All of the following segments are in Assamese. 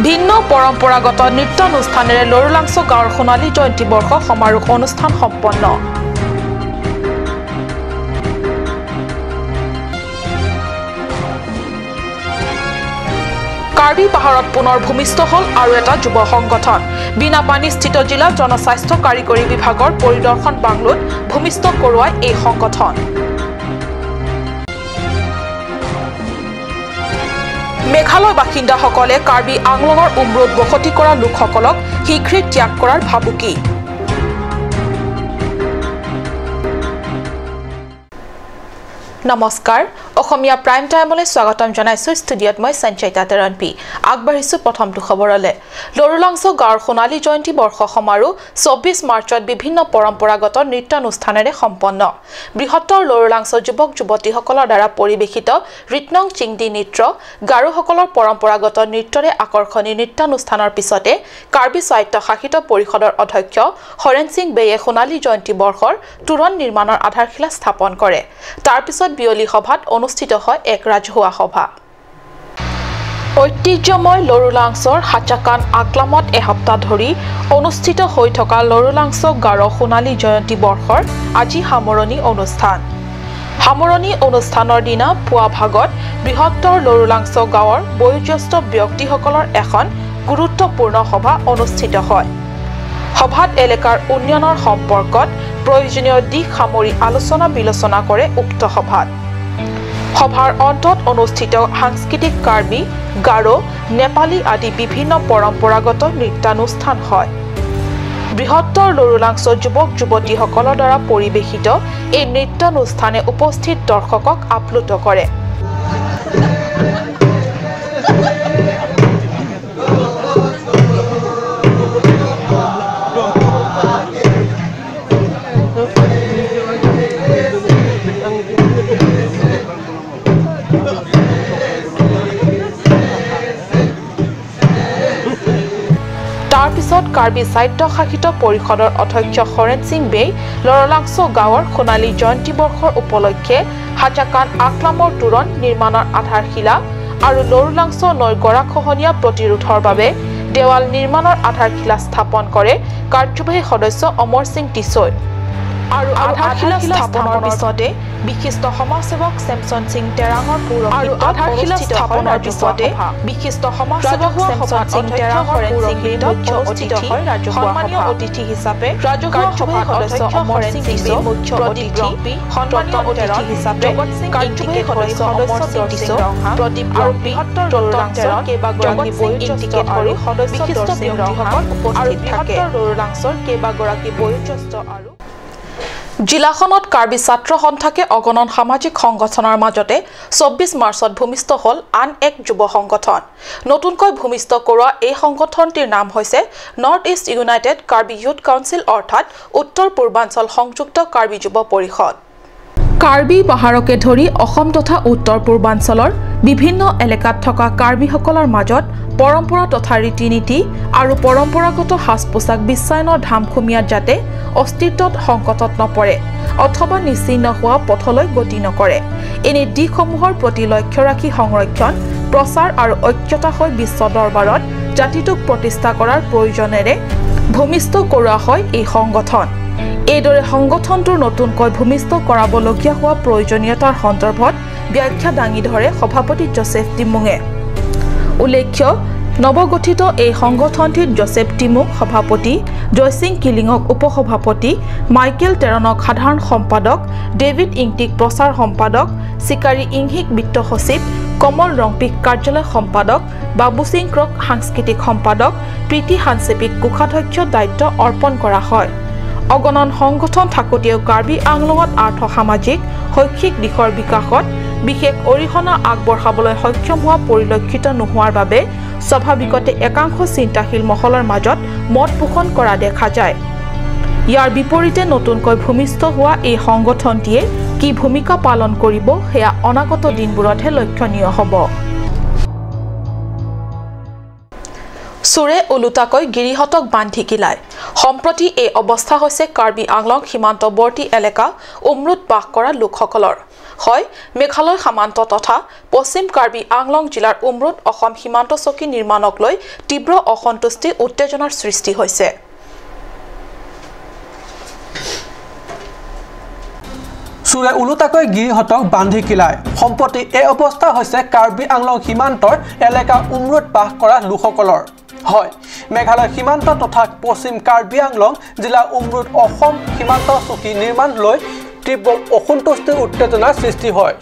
ভিন্ন পৰম্পৰাগত নৃত্যানুষ্ঠানেৰে লৰুলাংছ গাঁৱৰ সোণালী জয়ন্তী বৰ্ষ সমাৰোহ অনুষ্ঠান সম্পন্ন কাৰ্বি পাহাৰত পুনৰ ভূমিষ্ঠ হল আৰু এটা যুৱ সংগঠন বিনাপানীস্থিত জিলা জনস্বাস্থ্য কাৰিকৰী বিভাগৰ পৰিদৰ্শন বাংলোত ভূমিষ্ঠ কৰোৱাই এই সংগঠন মেঘালয় বাসিন্দাসকলে কাৰ্বি আংলঙৰ উমৰোড বসতি কৰা লোকসকলক শীঘ্ৰে ত্যাগ কৰাৰ ভাবুকি নমস্কাৰ অসমীয়া প্ৰাইম টাইমলৈ স্বাগতম জনাইছো ষ্টুডিঅত মই সঞ্চয়িতা তেৰণপি আগবাঢ়িছো প্ৰথমটো খবৰলৈ লৰুলাংছ গাঁৱৰ সোণালী জয়ন্তী বৰ্ষ সমাৰোহ 24 মাৰ্চত বিভিন্ন পৰম্পৰাগত নৃত্যানুষ্ঠানেৰে সম্পন্ন বৃহত্তৰ লৰুলাংছ যুৱক যুৱতীসকলৰ দ্বাৰা পৰিৱেশিত ৰিটনং চিংদি নৃত্য গাৰোসকলৰ পৰম্পৰাগত নৃত্যৰে আকৰ্ষণীয় নৃত্যানুষ্ঠানৰ পিছতে কাৰ্বি স্বায়ত্তশাসিত পৰিষদৰ অধ্যক্ষ হৰেন সিং বেয়ে সোণালী জয়ন্তী বৰ্ষৰ তুৰণ নিৰ্মাণৰ আধাৰশিলা স্থাপন কৰে তাৰ পিছত বিয়লি সভাত অনুষ্ঠিত হয় এক ৰাজহুৱা সভা ঐতিহ্যময় লৰুলাংছৰ হাচাকান আকলামত এসপ্তাহ ধৰি অনুষ্ঠিত হৈ থকা লৰুলাংছ গাঁৱৰ সোণালী জয়ন্তী বৰ্ষৰ আজি সামৰণি অনুষ্ঠানৰ দিনা পুৱা ভাগত বৃহত্তৰ লৰুলাংছ গাঁৱৰ বয়োজ্যেষ্ঠ ব্যক্তিসকলৰ এখন গুৰুত্বপূৰ্ণ সভা অনুষ্ঠিত হয় সভাত এলেকাৰ উন্নয়নৰ সম্পৰ্কত প্ৰয়োজনীয় দিশ সামৰি আলোচনা বিলোচনা কৰে উক্ত সভাৰ অন্তত অনুষ্ঠিত সাংস্কৃতিক কাৰ্বি গাৰো নেপালী আদি বিভিন্ন পৰম্পৰাগত নৃত্যানুষ্ঠান হয় বৃহত্তৰ লৰুলাংছ যুৱক যুৱতীসকলৰ দ্বাৰা পৰিৱেশিত এই নৃত্যানুষ্ঠানে উপস্থিত দৰ্শকক আপ্লুত কৰে তাৰপিছত কাৰ্বি স্বায়ত্তশাসিত পৰিষদৰ অধ্যক্ষ হৰেন সিং বেই লৰুলাংছ গাঁৱৰ সোণালী জয়ন্তী বৰ্ষৰ উপলক্ষে হাচাকান আকলামৰ তুৰণ নিৰ্মাণৰ আধাৰশিলা আৰু লৰুলাংছ নৈৰ গৰাখহনীয়া প্ৰতিৰোধৰ বাবে দেৱাল নিৰ্মাণৰ আধাৰশিলা স্থাপন কৰে কাৰ্যবাহী সদস্য অমৰ সিং টিছৈ আৰু আধাৰশিলা স্থাপনৰ পিছতে বিশিষ্ট সমাজসেৱক চেমছন সিং তেৰাঙৰ সন্মানীয় অতিথি হিচাপে ৰাজহুৱা সভাৰ সদস্য অমৰ সিং টিছৈ মুখ্য অতিথি সন্মানীয় অতিথি হিচাপে কাৰ্যবাহী সদস্য অমৰ সিং টিছৈ প্ৰদীপ আৰু বৃহত্তৰ লৰুলাংছৰ কেইবাগৰাকী বয়োজ্যেষ্ঠ আৰু বিশিষ্ট ব্যক্তিসকল উপস্থিত থাকে লৰুলাংছৰ কেইবাগৰাকী বয়োজ্যেষ্ঠ আৰু জিলাখনত কাৰ্বি ছাত্ৰ সন্থাকে অগণন সামাজিক সংগঠনৰ মাজতে 24 মাৰ্চত ভূমিষ্ঠ হল আন এক যুৱ সংগঠন নতুনকৈ ভূমিষ্ঠ কৰোৱা এই সংগঠনটিৰ নাম হৈছে north east United Karbi youth council অৰ্থাৎ উত্তৰ পূৰ্বাঞ্চল সংযুক্ত কাৰ্বি যুৱ পৰিষদ কাৰ্বি পাহাৰকে ধৰি অসম তথা উত্তৰ পূৰ্বাঞ্চলৰ বিভিন্ন এলেকাত থকা কাৰ্বিসকলৰ মাজত পৰম্পৰা তথা ৰীতি নীতি আৰু পৰম্পৰাগত সাজ পোছাক বিশ্বায়নৰ ধামখুমীয়াত যাতে অস্তিত্বত সংকটত নপৰে অথবা নিশ্চিন্ন হোৱা পথলৈ গতি নকৰে এনে দিশসমূহৰ প্ৰতি লক্ষ্য ৰাখি সংৰক্ষণ প্ৰচাৰ আৰু ঐক্যতা হৈ বিশ্ব দৰবাৰত জাতিটোক প্ৰতিষ্ঠা কৰাৰ প্ৰয়োজনেৰে ভূমিষ্ঠ কৰোৱা হয় এই সংগঠন এইদৰে সংগঠনটোৰ নতুনকৈ ভূমিষ্ঠ কৰাবলগীয়া হোৱা প্ৰয়োজনীয়তাৰ সন্দৰ্ভত ব্যাখ্যা দাঙি ধৰে সভাপতি জোচেফ টিমুঙে উল্লেখ্য নৱগঠিত এই সংগঠনটিত জোচেফ টিমুং সভাপতি জয়সিং কিলিঙক উপসভাপতি মাইকেল তেৰণক সাধাৰণ সম্পাদক ডেভিড ইংটিক প্ৰচাৰ সম্পাদক চিকাৰী ইংহিক বিত্ত সচিব কমল ৰংপিক কাৰ্যালয় সম্পাদক বাবু সিং ক্ৰক সাংস্কৃতিক সম্পাদক প্ৰীতি হানচেপিক কোষাধ্যক্ষ দায়িত্ব অৰ্পণ কৰা হয় অগণন সংগঠন থাকতেও কাৰ্বি আংলঙত আৰ্থ সামাজিক শৈক্ষিক দিশৰ বিকাশত বিশেষ অৰিহণা আগবঢ়াবলৈ সক্ষম হোৱা পৰিলক্ষিত নোহোৱাৰ বাবে স্বাভাৱিকতে একাংশ চিন্তাশীল মহলৰ মাজত মত পোষণ কৰা দেখা যায় ইয়াৰ বিপৰীতে নতুনকৈ ভূমিষ্ঠ হোৱা এই সংগঠনটিয়ে কি ভূমিকা পালন কৰিব সেয়া অনাগত দিনবোৰতহে লক্ষণীয় হ'ব চুৰে ওলোটাকৈ গিৰিহতক বান্ধি কিলায় সম্প্ৰতি এই অৱস্থা হৈছে কাৰ্বি আংলং সীমান্তৱৰ্তী এলেকা উমৰুত বাস কৰা লোকসকলৰ হয় মেঘালয় সীমান্ত তথা পশ্চিম কাৰ্বি আংলং জিলাৰ উমৰুত অসম সীমান্ত চকী নিৰ্মাণক লৈ তীব্ৰ অসন্তুষ্টি উত্তেজনাৰ সৃষ্টি হৈছে চুৰে ওলোটাকৈ গিৰিহতক বান্ধি কিলায় সম্প্ৰতি এই অৱস্থা হৈছে কাৰ্বি আংলং সীমান্তৰ এলেকা উমৰুত বাস কৰা লোকসকলৰ হয় মেঘালয় সীমান্ত তথা পশ্চিম কাৰ্বি আংলং জিলা উমৰুত অসম সীমান্ত চকী নিৰ্মাণ লৈ তীব্ৰ অসন্তুষ্টিৰ উত্তেজনাৰ সৃষ্টি হয়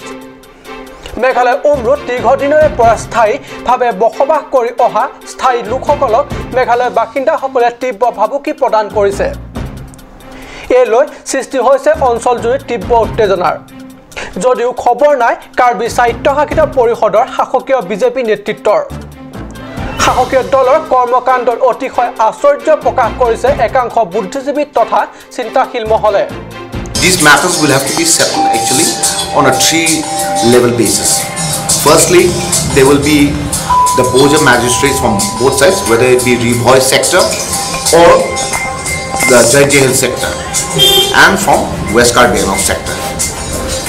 মেঘালয় উমৰুত দীৰ্ঘদিনৰে পৰা স্থায়ীভাৱে বসবাস কৰি অহা স্থায়ী লোকসকলক মেঘালয়ৰ বাসিন্দাসকলে তীব্ৰ ভাবুকি প্ৰদান কৰিছে এই লৈ সৃষ্টি হৈছে অঞ্চলজুৰি তীব্ৰ উত্তেজনাৰ যদিও খবৰ নাই কাৰ্বি স্বায়ত্তশাসিত পৰিষদৰ শাসকীয় বিজেপি নেতৃত্বৰ শাসকীয় দলৰ কৰ্মকাণ্ডত অতিশয় আশ্চৰ্য প্ৰকাশ কৰিছে একাংশ বুদ্ধিজীৱী তথা চিন্তাশীল মহলে These matters will have to be settled actually on a three-level basis. Firstly, there will be the Boja magistrates from both sides, whether it be Rivoy sector or the Jai sector, and from West Karbi Anglong sector.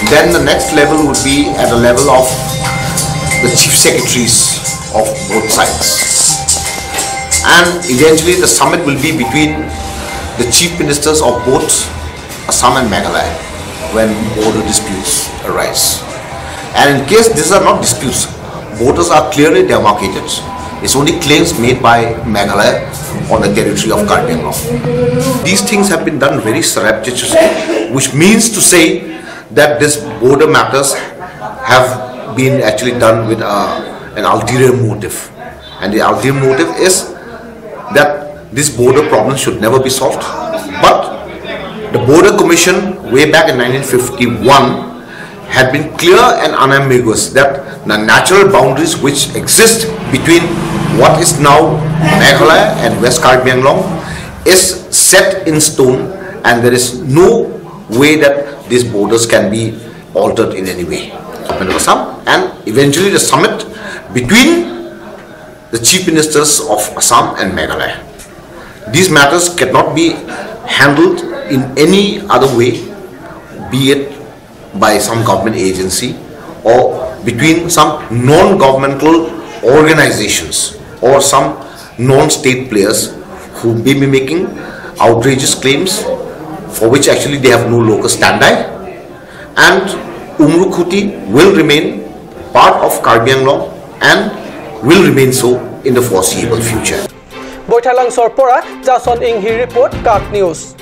Then the next level would be at a level of the chief secretaries of both sides. And eventually the summit will be between the chief ministers of both Assam and Meghalaya when border disputes arise. And in case these are not disputes, borders are clearly demarcated. It's only claims made by Meghalaya on the territory of Karbi Anglong. These things have been done very surreptitiously, which means to say that these border matters have been actually done with an ulterior motive. And the ulterior motive is that this border problem should never be solved. But the Border Commission way back in 1951 had been clear and unambiguous that the natural boundaries which exist between what is now Meghalaya and West Karbi Anglong is set in stone, and there is no way that these borders can be altered in any way. And eventually the summit between the chief ministers of Assam and Meghalaya. These matters cannot be handled in any other way, be it by some government agency or between some non-governmental organizations or some non-state players who may be making outrageous claims for which actually they have no locus standi, and Umrukhuti will remain part of Karbi Anglong and will remain so in the foreseeable future. Boitalangsor pora Jason Inghi report Kat News.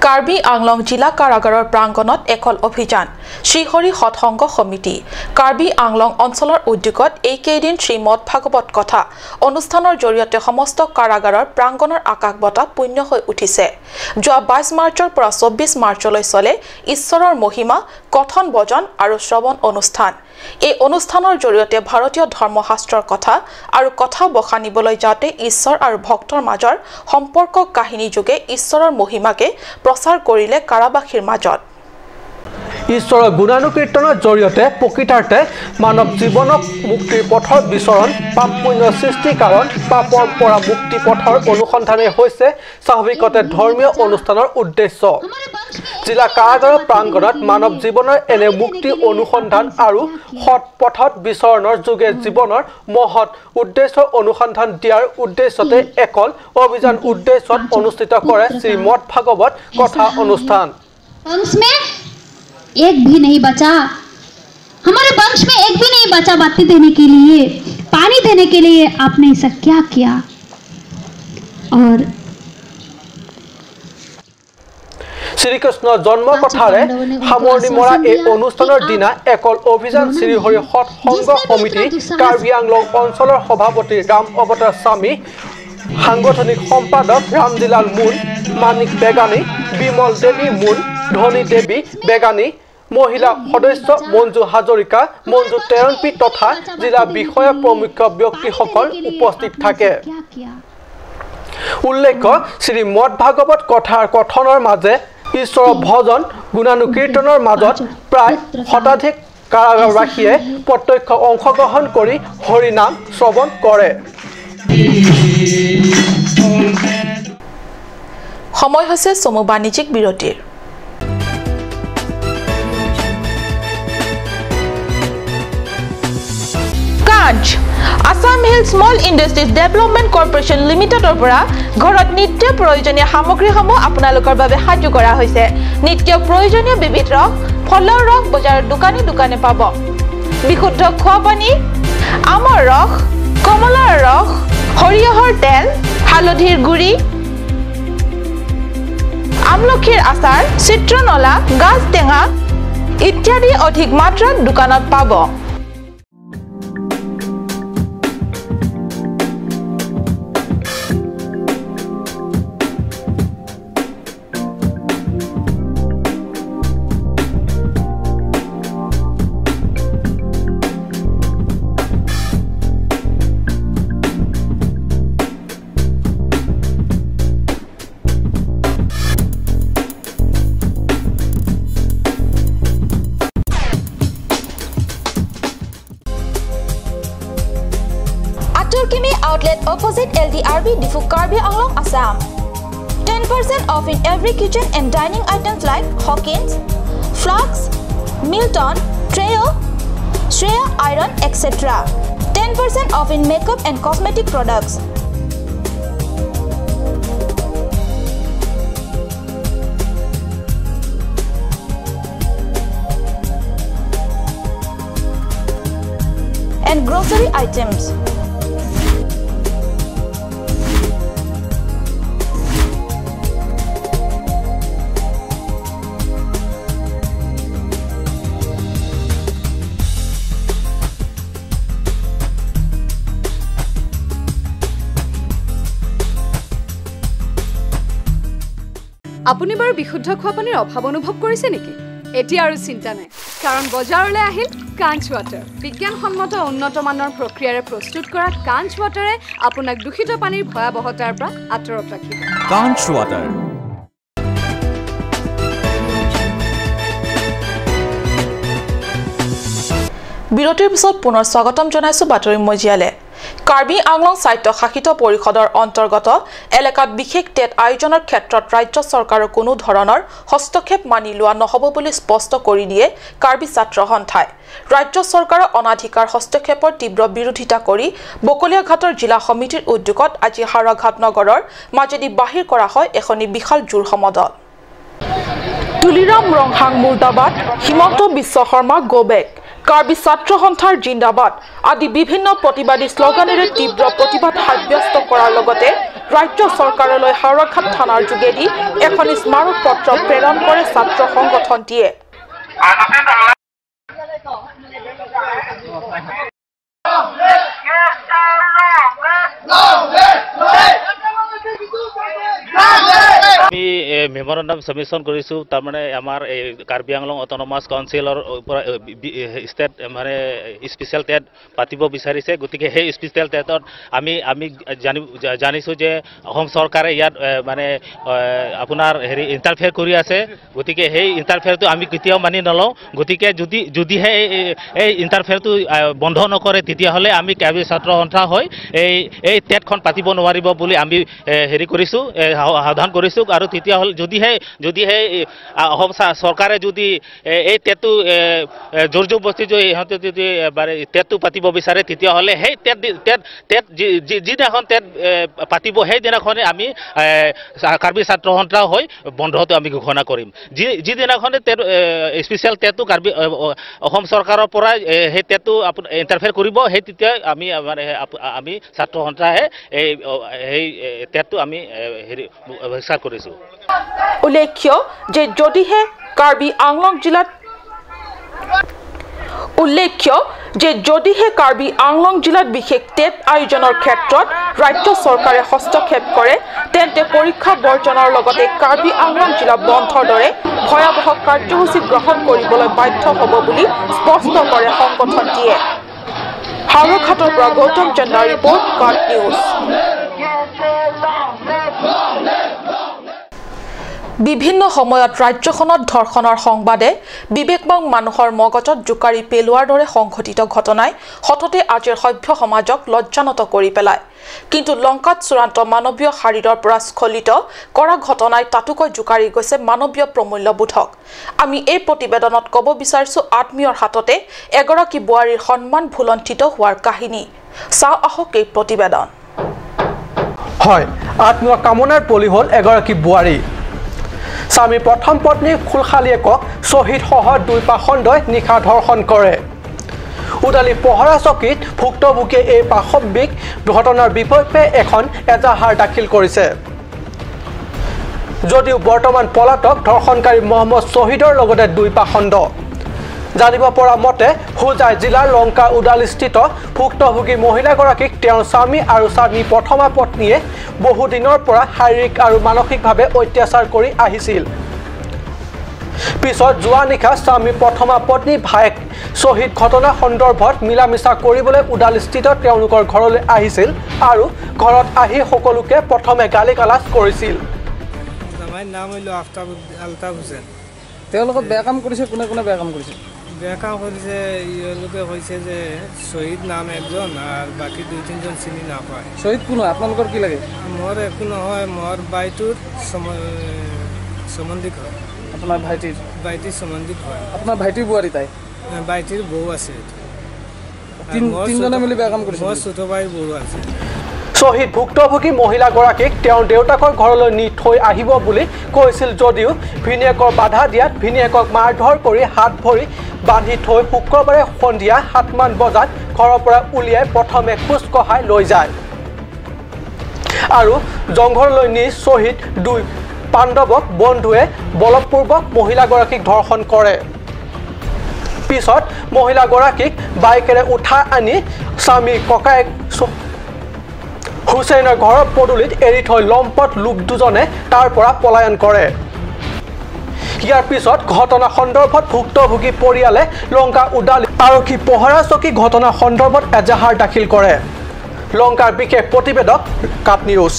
Karbi Anglong জিলা কাৰাগাৰৰ প্ৰাংগণত একল অভিযান শ্ৰীহৰি সৎসংগ সমিতি কাৰ্বি আংলং অঞ্চলৰ উদ্যোগত এই কেইদিন শ্ৰীমদ ভাগৱত কথা অনুষ্ঠানৰ জৰিয়তে সমস্ত কাৰাগাৰৰ প্ৰাংগণৰ আকাশ বতা পূৰ্ণ হৈ উঠিছে যোৱা 22 মাৰ্চৰ পৰা 24 মাৰ্চলৈ চলে ঈশ্বৰৰ মহিমা কথন বজন আৰু শ্ৰৱণ অনুষ্ঠান এই অনুষ্ঠানৰ জৰিয়তে ভাৰতীয় ধৰ্মশাস্ত্ৰৰ কথা আৰু কথা বখানিবলৈ যাতে ঈশ্বৰ আৰু ভক্তৰ মাজৰ সম্পৰ্ক কাহিনী যোগে ঈশ্বৰৰ মহিমাকে প্ৰচাৰ কৰিলে কাৰাবাসীৰ মাজত ঈশ্বৰৰ গুণানুকীৰ্তনৰ জৰিয়তে প্ৰকৃতাৰ্থে মানৱ জীৱনক মুক্তিৰ পথৰ বিচৰণ পাপ পুণ্য সৃষ্টি কাৰণ পাপৰ পৰা মুক্তি পথৰ অনুসন্ধানে হৈছে স্বাভাৱিকতে ধৰ্মীয় অনুষ্ঠানৰ উদ্দেশ্য জিলা কাৰাগাৰৰ প্ৰাংগণত মানৱ জীৱনৰ এনে মুক্তি অনুসন্ধান আৰু সৎ পথত বিচৰণৰ যোগে জীৱনৰ মহৎ উদ্দেশ্য অনুসন্ধান দিয়াৰ উদ্দেশ্যতে একল অভিযান উদ্দেশ্যত অনুষ্ঠিত কৰে শ্ৰীমদ ভাগৱত কথা অনুষ্ঠান एक भी नहीं बचा हमारे वंश में एक भी नहीं बचा बत्ती देने के लिए पानी देने के लिए आपने ऐसा क्या किया और श्री कृष्ण जन्म कथारे सामৰণি মৰা এই অনুষ্ঠানৰ দিনা একল অভিযান শ্ৰীহৰি সৎসংগ সমিতি কাৰ্বি আংলং অঞ্চলৰ সভাপতি ৰাম অৱতাৰ স্বামী সাংগঠনিক সম্পাদক ৰামজিলাল মুন মানিক বেগানী বিমল দেৱী মুন ধনী দেৱী বেগানী মহিলা সদস্য মঞ্জু হাজৰিকা মঞ্জু তেৰনপি তথা জিলা বিষয়া প্ৰমুখ ব্যক্তিসকল উপস্থিত থাকে উল্লেখ্য শ্ৰীমদ ভাগৱত কথাৰ কথনৰ মাজে ঈশ্বৰৰ ভজন গুণানুকীৰ্তনৰ মাজত প্ৰায় শতাধিক কাৰাগাৰবাসীয়ে প্ৰত্যক্ষ অংশগ্ৰহণ কৰি হৰিনাম শ্ৰৱণ কৰে সময় হৈছে চমু বাণিজ্যিক বিৰতিৰ Assamese Small Industries Development Corporation Limitedৰ পৰা ঘৰত নিত্য প্ৰয়োজনীয় সামগ্ৰীসমূহ আপোনালোকৰ বাবে সাজু কৰা হৈছে নিত্য প্ৰয়োজনীয় বিবিধ ৰস ফলৰ ৰস বজাৰৰ দোকানে পাব বিশুদ্ধ খোৱা পানী আমৰ ৰস কমলাৰ ৰস সৰিয়হৰ তেল হালধিৰ গুড়ি আমলখিৰ আচাৰ চিত্ৰনলা গাজ টেঙা ইত্যাদি অধিক মাত্ৰাত দোকানত পাব Outlet opposite LDRB Difu Karbi Anglong Assam 10% off in every kitchen and dining items like Hawkins, Flux, Milton, Treo, Shreya Iron etc. 10% off in makeup and cosmetic products and grocery items আপুনি বাৰু বিশুদ্ধ খোৱা পানীৰ অভাৱ অনুভৱ কৰিছে নেকি এতিয়া আৰু চিন্তা নাই কাৰণ বজাৰলৈ আহিল কাঞ্চ ৱাটাৰ বিজ্ঞানসন্মত উন্নত মানৰ প্ৰক্ৰিয়াৰে প্ৰস্তুত কৰা কাঞ্চ ৱাটাৰে আপোনাক দূষিত পানীৰ ভয়াৱহতাৰ পৰা আঁতৰত ৰাখিব কাঞ্চ ৱাটাৰ বিৰতিৰ পিছত পুনৰ স্বাগতম জনাইছো বাতৰি মজিয়ালে কাৰ্বি আংলং স্বায়ত্তশাসিত পৰিষদৰ অন্তৰ্গত এলেকাত বিশেষ টেট আয়োজনৰ ক্ষেত্ৰত ৰাজ্য চৰকাৰৰ কোনো ধৰণৰ হস্তক্ষেপ মানি লোৱা নহব বুলি স্পষ্ট কৰি দিয়ে কাৰ্বি ছাত্ৰ সন্থাই ৰাজ্য চৰকাৰৰ অনাধিকাৰ হস্তক্ষেপৰ তীব্ৰ বিৰোধিতা কৰি বকলিয়াঘাটৰ জিলা সমিতিৰ উদ্যোগত আজি হাৰাঘাট নগৰৰ মাজেদি বাহিৰ কৰা হয় এখনি বিশাল জোৰ সমদল তুলিৰাম ৰংহাং মুৰ্দাবাদ হিমন্ত বিশ্ব শৰ্মা গোবেক কাৰ্বি ছাত্ৰ সন্থাৰ জিন্দাবাদ আদি বিভিন্ন প্ৰতিবাদী শ্লোগানেৰে তীব্ৰ প্ৰতিবাদ সাব্যস্ত কৰাৰ লগতে ৰাজ্য চৰকাৰলৈ হাৰাঘাট থানাৰ যোগেদি এখন স্মাৰক পত্ৰ প্ৰেৰণ কৰে ছাত্ৰ সংগঠনটিয়ে আমি মেমোৰেন্ডাম সাবমিশন কৰেছো তাৰ মানে আমাৰ কাৰ্বি আংলং অটোনমাস কাউন্সিলৰ ষ্টেট মানে স্পেশাল টেট পাতিব বিচাৰিছে গতিকে সেই স্পেশাল টেটত আমি জানিছো যে অসম চৰকাৰে ইয়াত মানে আপোনাৰ হেৰি ইন্টাৰফেয়াৰ কৰি আছে গতিকে সেই ইন্টাৰফেয়াৰটো আমি কেতিয়াও মানি নলওঁ গতিকে যদিহে এই ইন্টাৰফেয়াৰটো বন্ধ নকৰে তেতিয়াহ'লে আমি কাৰ্বি ছাত্ৰ সন্থা হৈ এই টেটখন পাতিব নোৱাৰিব বুলি আমি হেৰি কৰিছো সাৱধান কৰিছো আৰু তেতিয়াহ'লে যদিহে অসম চৰকাৰে যদি এই টেটটো জোৰ জবৰদস্তি যদি ইহঁতে যদি টেটটো পাতিব বিচাৰে তেতিয়াহ'লে সেই টেট যিদিনাখন টেট পাতিব সেইদিনাখনে আমি কাৰ্বি ছাত্ৰ সন্থা হৈ বন্ধটো আমি ঘোষণা কৰিম যিদিনাখনে টেট স্পেচিয়েল টেটটো কাৰ্বি অসম চৰকাৰৰ পৰা সেই টেটটো ইণ্টাৰফেয়াৰ কৰিব সেই তেতিয়া আমি ছাত্ৰ সন্থাহে সেই টেটটো আমি হেৰি বহিষ্কাৰ কৰিছো উল্লেখ্য যে যদিহে কাৰ্বি আংলং জিলাত বিশেষ টেট আয়োজনৰ ক্ষেত্ৰত ৰাজ্য চৰকাৰে হস্তক্ষেপ কৰে তেন্তে পৰীক্ষা বৰ্জনৰ লগতে কাৰ্বি আংলং জিলা বন্ধৰ দৰে ভয়াৱহ কাৰ্যসূচী গ্ৰহণ কৰিবলৈ বাধ্য হ'ব বুলি স্পষ্ট কৰে সংগঠনটিয়ে হাৰাঘাটৰ পৰা গৌতম চন্দ্ৰাৰ ৰিপৰ্ট কাৰ্ট নিউজ বিভিন্ন সময়ত ৰাজ্যখনত ধৰ্ষণৰ সংবাদে বিবেকবান মানুহৰ মগজত জোকাৰি পেলোৱাৰ দৰে সংঘটিত ঘটনাই হঠতে আজিৰ সভ্য সমাজক লজ্জানত কৰি পেলায় কিন্তু লংকাত চূড়ান্ত মানৱীয় শাৰীৰৰ পৰা স্খলিত কৰা ঘটনাই তাতোকৈ জোকাৰি গৈছে মানৱীয় প্ৰমূল্যবোধক আমি এই প্ৰতিবেদনত ক'ব বিচাৰিছো আত্মীয়ৰ হাততে এগৰাকী বোৱাৰীৰ সন্মান ভুলন্ঠিত হোৱাৰ কাহিনী চাও আহক এই প্ৰতিবেদন হয় আত্মীয় কামনাৰ পলি হ'ল এগৰাকী বোৱাৰী স্বামী প্ৰথম পত্নী খুলখালীয়েকক শ্বহীদ সহ দুই পাখণ্ডই নিশা ধৰ্ষণ কৰে উদালি পহৰা চকীত ভুক্তভোগীয়ে এই পাশবিক ঘটনাৰ বিপক্ষে এখন এজাহাৰ দাখিল কৰিছে যদিও বৰ্তমান পলাতক ধৰ্ষণকাৰী মহম্মদ শ্বহীদৰ লগতে দুই পাখণ্ড জানিব পৰা মতে হুজাই জিলাৰ লংকা উদালিস্থিত ভুক্তভোগী মহিলাগৰাকীক তেওঁৰ স্বামী আৰু স্বামী প্ৰথমা পত্নীয়ে বহু দিনৰ পৰা শাৰীৰিক আৰু মানসিকভাৱে অত্যাচাৰ কৰি আহিছিল পিছত যোৱা নিশা স্বামী প্ৰথমা পত্নী ভায়েক শ্বহীদ ঘটনা সন্দৰ্ভত মিলামিছা কৰিবলৈ উদালিস্থিত তেওঁলোকৰ ঘৰলৈ আহিছিল আৰু ঘৰত আহি সকলোকে প্ৰথমে গালি গালাজ কৰিছিল আমাৰ নাম হলো আলতাফ হুছেইন তেওঁলোকক বেয়া কাম কৰিছে কোনে কোনে বেয়া কাম কৰিছে বেয়া কাম কৰিছে ইহঁতে কৈছে যে শ্বহীদ নাম একজন আৰু বাকী দুই তিনিজন চিনি নাপায় শ্বহীদ কোন হয় আপোনালোকৰ কি লাগে মোৰ একো নহয় মোৰ বাইটোৰ সম্বন্ধিক হয় আপোনাৰ ভাইটিৰ সম্বন্ধিক হয় আপোনাৰ ভাইটিৰ বোৱাৰী তাই বাইটিৰ বৌ আছে তিনিজনে মিলি বেয়া কাম কৰিছে মোৰ চুট বাইৰ বৌ আছে শ্বহীদ ভুক্তভোগী মহিলাগৰাকীক তেওঁৰ দেউতাকৰ ঘৰলৈ নি থৈ আহিব বুলি কৈছিল যদিও ভিনীয়েকৰ বাধা দিয়াত ভিনীয়েকক মাৰধৰ কৰি হাত ভৰি বান্ধি থৈ শুক্ৰবাৰে সন্ধিয়া 7মান বজাত ঘৰৰ পৰা উলিয়াই প্ৰথমে খোজ কঢ়াই লৈ যায় আৰু জংঘললৈ নি শ্বহীদ দুই পাণ্ডৱক বন্ধুৱে বলপূৰ্বক মহিলাগৰাকীক ধৰ্ষণ কৰে পিছত মহিলাগৰাকীক বাইকেৰে উঠাই আনি স্বামী ককায়েক হুছেইনৰ ঘৰৰ পদূলিত এৰি থৈ লম্পট লোক দুজনে তাৰ পৰা পলায়ন কৰে ইয়াৰ পিছত ঘটনা সন্দৰ্ভত ভুক্তভোগী পৰিয়ালে লংকা উদালি আৰক্ষী পহৰা চকী ঘটনা সন্দৰ্ভত এজাহাৰ দাখিল কৰে লংকাৰ বিশেষ প্ৰতিবেদক কাপ নিউজ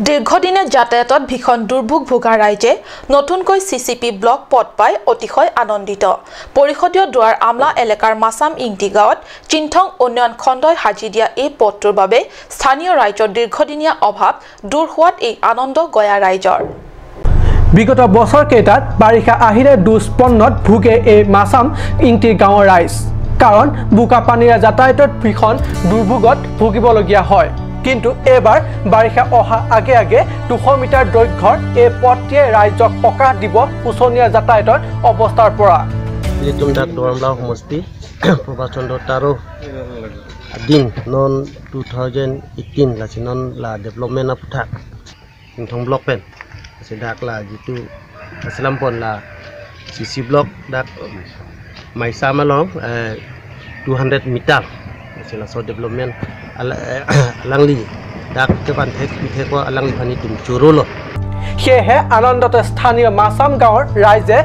দীৰ্ঘদিনে যাতায়াতত ভীষণ দুৰ্ভোগ ভোগা ৰাইজে নতুনকৈ চিচিপি ব্লক পথ পাই অতিশয় আনন্দিত পৰিষদীয় দুৱাৰ আমলা এলেকাৰ মাছাম ইংটি গাঁৱত চিন্থং উন্নয়ন খণ্ডই সাজি দিয়া এই পথটোৰ বাবে স্থানীয় ৰাইজৰ দীৰ্ঘদিনীয়া অভাৱ দূৰ হোৱাত এই আনন্দ গয়া ৰাইজৰ বিগত বছৰ কেইটাত বাৰিষা আহিলে দুষ্পন্নত ভোগে এই মাছাম ইংটি গাঁৱৰ ৰাইজ কাৰণ বোকা পানীৰে যাতায়াতত ভীষণ দুৰ্ভোগত ভুগিবলগীয়া হয় কিন্তু এবাৰ বাৰিষা অহা আগে আগে 200 মিটাৰ দৈৰ্ঘ্যৰ এই পথটিয়ে ৰাইজক সকাহ দিব উচনীয়া যাতায়াতৰ অৱস্থাৰ পৰা লিটুমদাক দৰমলা সমষ্টি প্ৰভাচন্দ্ৰ তাৰো দিন নন 2018 লাছি নন লা ডেভেলপমেন্ট অফ থাক ইনথং ব্লক পেন সেদাক লা জিতু আসলামপন লা সিসি ব্লক দাক মাইসা মালং 200 মিটাৰ সেলা সো ডেভেলপমেন্ট আলাংলি ডাক কেবান ঠেক আলাংলি পানী তুম চুৰল সেয়েহে আনন্দতে স্থানীয় মাছাম গাঁৱৰ ৰাইজে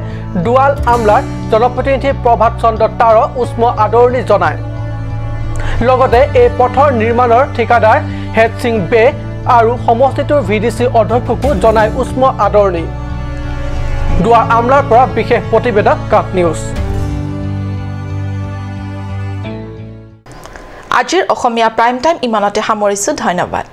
দুৱাল আমলাৰ জনপ্ৰতিনিধি প্ৰভাত চন্দ্ৰ তাৰো উষ্ম আদৰণি জনায় লগতে এই পথৰ নিৰ্মাণৰ ঠিকাদাৰ হেড সিং বে আৰু সমষ্টিটোৰ ভিডিসি অধ্যক্ষকো জনায় উষ্ম আদৰণি দুৱাল আমলাৰ পৰা বিশেষ প্ৰতিবেদক কাপ নিউজ আজিৰ অসমীয়া প্ৰাইম টাইম ইমানতে সামৰিছো ধন্যবাদ